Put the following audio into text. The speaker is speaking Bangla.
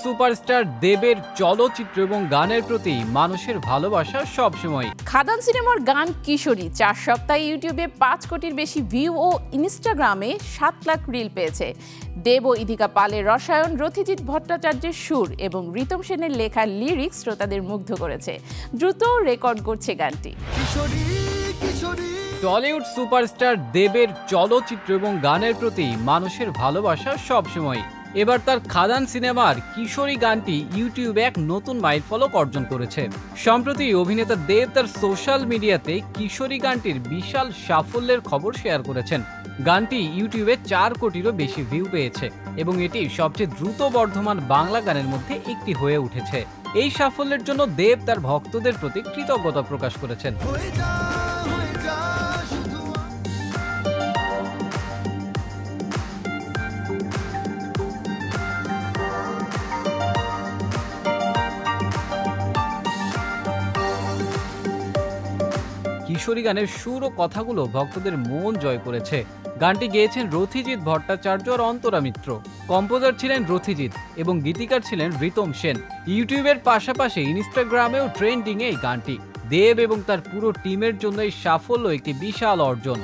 সুপারস্টার দেবের চলচ্চিত্র এবং গানের প্রতি মানুষের ভালোবাসা সবসময়। খাদান সিনেমার গান কিশোরী 4 সপ্তাহে ইউটিউবে 5 কোটির বেশি ভিউ ও ইনস্টাগ্রামে 7 লাখ রিল পেয়েছে। দেব ও ইধিকা পালের রসায়ন, রথিজিৎ ভট্টাচার্যের সুর এবং রিতম সেনের লেখা লিরিক্স শ্রোতাদের মুগ্ধ করেছে। দ্রুত রেকর্ড করছে গানটি। টলিউড সুপারস্টার দেবের চলচ্চিত্র এবং গানের প্রতি মানুষের ভালোবাসা সবসময়। এবার তার খাদান সিনেমার কিশোরী গানটি ইউটিউবে এক নতুন মাইলফলক অর্জন করেছে। সম্প্রতি অভিনেতা দেব তার সোশ্যাল মিডিয়াতে কিশোরী গানটির বিশাল সাফল্যের খবর শেয়ার করেছেন। গানটি ইউটিউবে 4 কোটিরও বেশি ভিউ পেয়েছে এবং এটি সবচেয়ে দ্রুত বর্ধমান বাংলা গানের মধ্যে একটি হয়ে উঠেছে। এই সাফল্যের জন্য দেব তার ভক্তদের প্রতি কৃতজ্ঞতা প্রকাশ করেছেন। কিশোরী গানের সুর ও কথাগুলো ভক্তদের মন জয় করেছে। গানটি গেয়েছেন রথিজিৎ ভট্টাচার্য আর অন্তরা মিত্র। কম্পোজার ছিলেন রথিজিৎ এবং গীতিকার ছিলেন রিতম সেন। ইউটিউবের পাশাপাশি ইনস্টাগ্রামেও ট্রেন্ডিং এই গানটি। দেব এবং তার পুরো টিমের জন্য এই সাফল্য একটি বিশাল অর্জন।